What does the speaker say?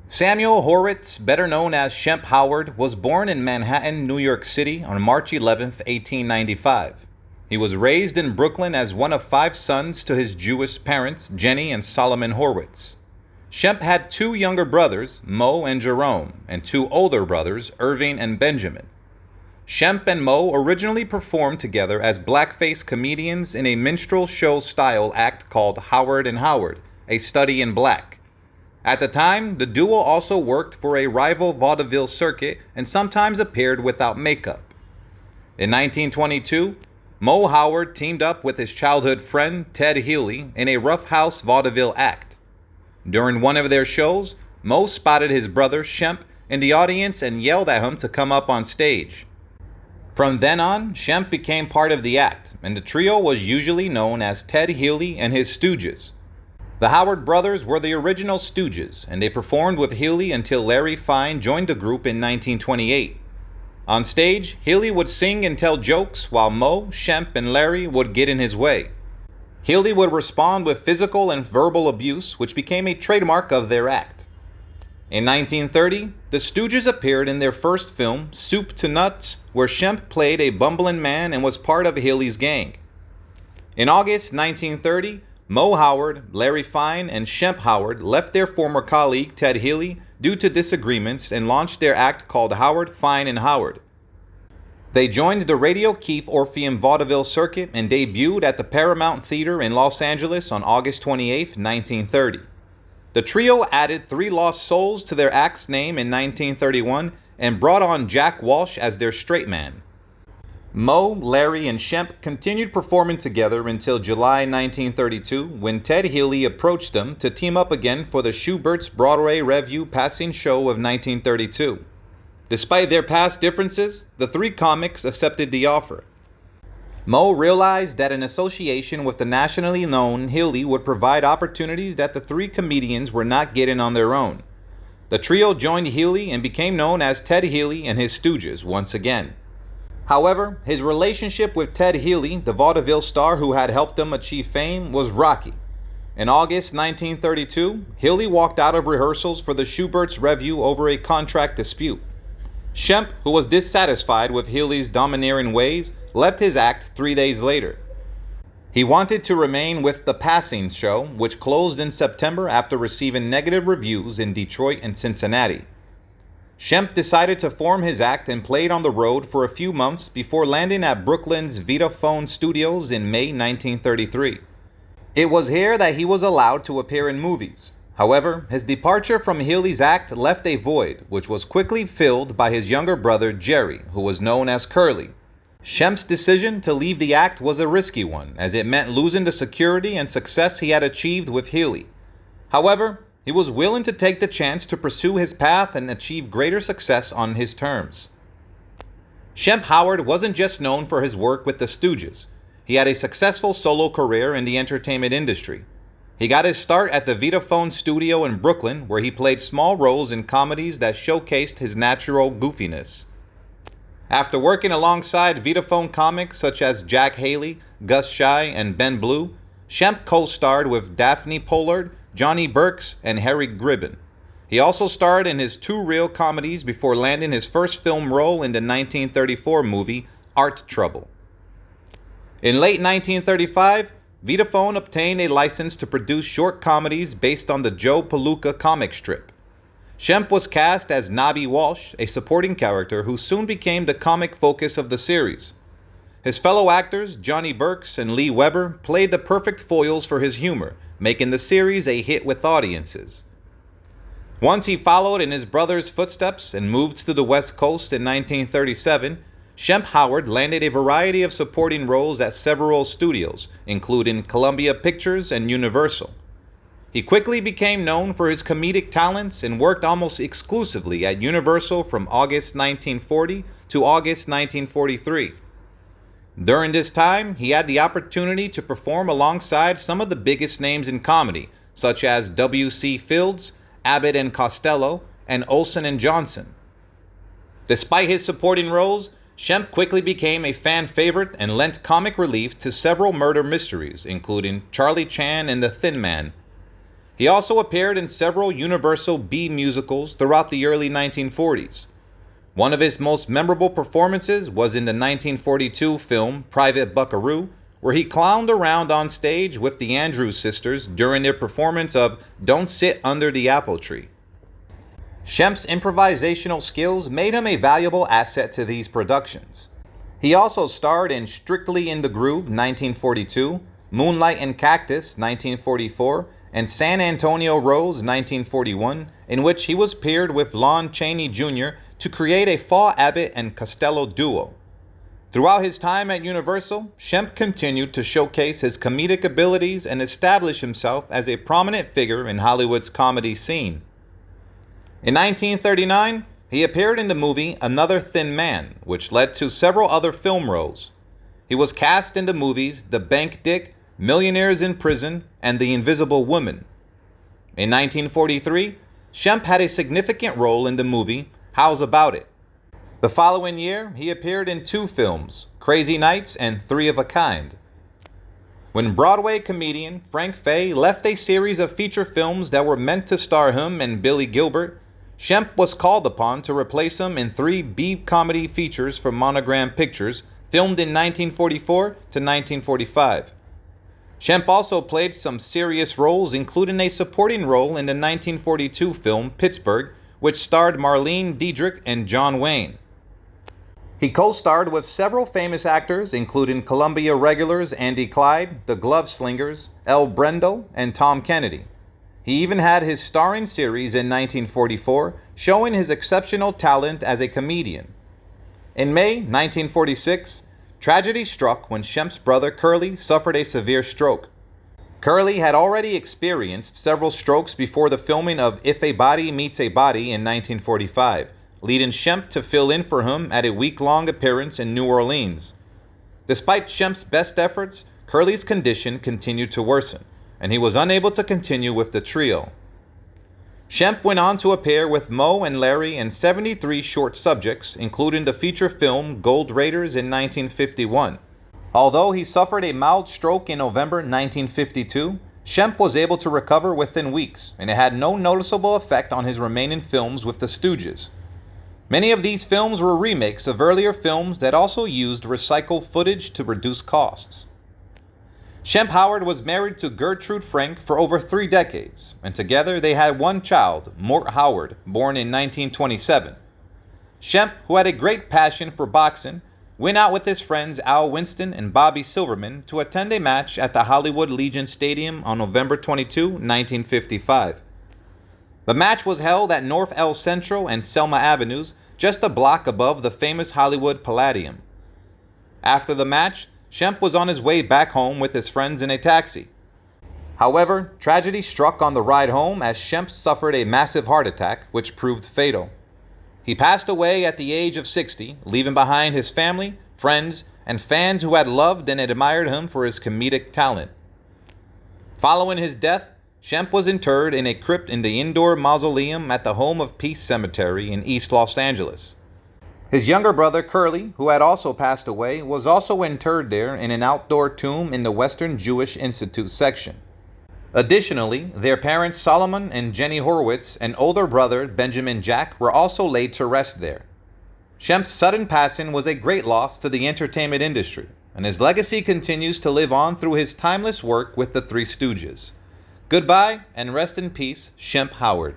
Samuel Horwitz, better known as Shemp Howard, was born in Manhattan, New York City on March 11, 1895. He was raised in Brooklyn as one of 5 sons to his Jewish parents, Jenny and Solomon Horwitz. Shemp had 2 younger brothers, Mo and Jerome, and 2 older brothers, Irving and Benjamin. Shemp and Mo originally performed together as blackface comedians in a minstrel show style act called Howard and Howard, a study in black. At the time, the duo also worked for a rival vaudeville circuit and sometimes appeared without makeup. In 1922, Mo Howard teamed up with his childhood friend Ted Healy in a Rough House vaudeville act. During one of their shows, Mo spotted his brother Shemp in the audience and yelled at him to come up on stage. From then on, Shemp became part of the act, and the trio was usually known as Ted Healy and his Stooges. The Howard brothers were the original Stooges, and they performed with Healy until Larry Fine joined the group in 1928. On stage, Healy would sing and tell jokes, while Mo, Shemp, and Larry would get in his way. Healy would respond with physical and verbal abuse, which became a trademark of their act. In 1930, the Stooges appeared in their first film, Soup to Nuts, where Shemp played a bumbling man and was part of Healy's gang. In August 1930, Mo Howard, Larry Fine, and Shemp Howard left their former colleague Ted Healy due to disagreements and launched their act called Howard, Fine, and Howard. They joined the Radio Keefe Orpheum vaudeville circuit and debuted at the Paramount Theater in Los Angeles on August 28, 1930. The trio added 3 Lost Souls to their act's name in 1931 and brought on Jack Walsh as their straight man. Mo, Larry, and Shemp continued performing together until July 1932 when Ted Healy approached them to team up again for the Schubert's Broadway Revue passing show of 1932. Despite their past differences, the 3 comics accepted the offer. Mo realized that an association with the nationally known Healy would provide opportunities that the 3 comedians were not getting on their own. The trio joined Healy and became known as Ted Healy and his Stooges once again. However, his relationship with Ted Healy, the vaudeville star who had helped him achieve fame, was rocky. In August 1932, Healy walked out of rehearsals for the Schubert's Revue over a contract dispute. Shemp, who was dissatisfied with Healy's domineering ways, left his act 3 days later. He wanted to remain with The Passings show, which closed in September after receiving negative reviews in Detroit and Cincinnati. Shemp decided to form his act and played on the road for a few months before landing at Brooklyn's Vitaphone Studios in May 1933. It was here that he was allowed to appear in movies. However, his departure from Healy's act left a void, which was quickly filled by his younger brother Jerry, who was known as Curly. Shemp's decision to leave the act was a risky one, as it meant losing the security and success he had achieved with Healy. However, he was willing to take the chance to pursue his path and achieve greater success on his terms. Shemp Howard wasn't just known for his work with the Stooges. He had a successful solo career in the entertainment industry. He got his start at the Vitaphone studio in Brooklyn, where he played small roles in comedies that showcased his natural goofiness. After working alongside Vitaphone comics such as Jack Haley, Gus Shy, and Ben Blue, Shemp co-starred with Daphne Pollard, Johnny Burks, and Harry Gribben. He also starred in his 2 reel comedies before landing his first film role in the 1934 movie Art Trouble. In late 1935, Vitaphone obtained a license to produce short comedies based on the Joe Palooka comic strip. Shemp was cast as Nobby Walsh, a supporting character who soon became the comic focus of the series. His fellow actors, Johnny Burks and Lee Weber, played the perfect foils for his humor, making the series a hit with audiences. Once he followed in his brother's footsteps and moved to the West Coast in 1937, Shemp Howard landed a variety of supporting roles at several studios, including Columbia Pictures and Universal. He quickly became known for his comedic talents and worked almost exclusively at Universal from August 1940 to August 1943. During this time, he had the opportunity to perform alongside some of the biggest names in comedy, such as W.C. Fields, Abbott and Costello, and Olsen and Johnson. Despite his supporting roles, Shemp quickly became a fan favorite and lent comic relief to several murder mysteries, including Charlie Chan and the Thin Man. He also appeared in several Universal B musicals throughout the early 1940s. One of his most memorable performances was in the 1942 film Private Buckaroo, where he clowned around on stage with the Andrews Sisters during their performance of Don't Sit Under the Apple Tree. Shemp's improvisational skills made him a valuable asset to these productions. He also starred in Strictly in the Groove, 1942, Moonlight and Cactus, 1944, and San Antonio Rose, 1941, in which he was paired with Lon Chaney Jr. to create a Fall Abbott and Costello duo. Throughout his time at Universal, Shemp continued to showcase his comedic abilities and establish himself as a prominent figure in Hollywood's comedy scene. In 1939, he appeared in the movie Another Thin Man, which led to several other film roles. He was cast in the movies The Bank Dick, Millionaires in Prison, and The Invisible Woman. In 1943, Shemp had a significant role in the movie How's About It? The following year, he appeared in 2 films, Crazy Nights and Three of a Kind. When Broadway comedian Frank Fay left a series of feature films that were meant to star him and Billy Gilbert, Shemp was called upon to replace him in 3 B-comedy features for Monogram Pictures, filmed in 1944 to 1945. Shemp also played some serious roles, including a supporting role in the 1942 film Pittsburgh, which starred Marlene Dietrich and John Wayne. He co-starred with several famous actors, including Columbia regulars Andy Clyde, the Glove Slingers, El Brendel, and Tom Kennedy. He even had his starring series in 1944, showing his exceptional talent as a comedian. In May 1946, tragedy struck when Shemp's brother Curly suffered a severe stroke. Curly had already experienced several strokes before the filming of If a Body Meets a Body in 1945, leading Shemp to fill in for him at a week-long appearance in New Orleans. Despite Shemp's best efforts, Curly's condition continued to worsen, and he was unable to continue with the trio. Shemp went on to appear with Moe and Larry in 73 short subjects, including the feature film Gold Raiders in 1951. Although he suffered a mild stroke in November 1952, Shemp was able to recover within weeks, and it had no noticeable effect on his remaining films with the Stooges. Many of these films were remakes of earlier films that also used recycled footage to reduce costs. Shemp Howard was married to Gertrude Frank for over 3 decades, and together they had 1 child, Mort Howard, born in 1927. Shemp, who had a great passion for boxing, went out with his friends Al Winston and Bobby Silverman to attend a match at the Hollywood Legion Stadium on November 22, 1955. The match was held at North El Centro and Selma Avenues, just a block above the famous Hollywood Palladium. After the match, Shemp was on his way back home with his friends in a taxi. However, tragedy struck on the ride home as Shemp suffered a massive heart attack, which proved fatal. He passed away at the age of 60, leaving behind his family, friends, and fans who had loved and admired him for his comedic talent. Following his death, Shemp was interred in a crypt in the indoor mausoleum at the Home of Peace Cemetery in East Los Angeles. His younger brother Curly, who had also passed away, was also interred there in an outdoor tomb in the Western Jewish Institute section. Additionally, their parents Solomon and Jenny Horowitz and older brother Benjamin Jack were also laid to rest there. Shemp's sudden passing was a great loss to the entertainment industry, and his legacy continues to live on through his timeless work with the Three Stooges. Goodbye and rest in peace, Shemp Howard.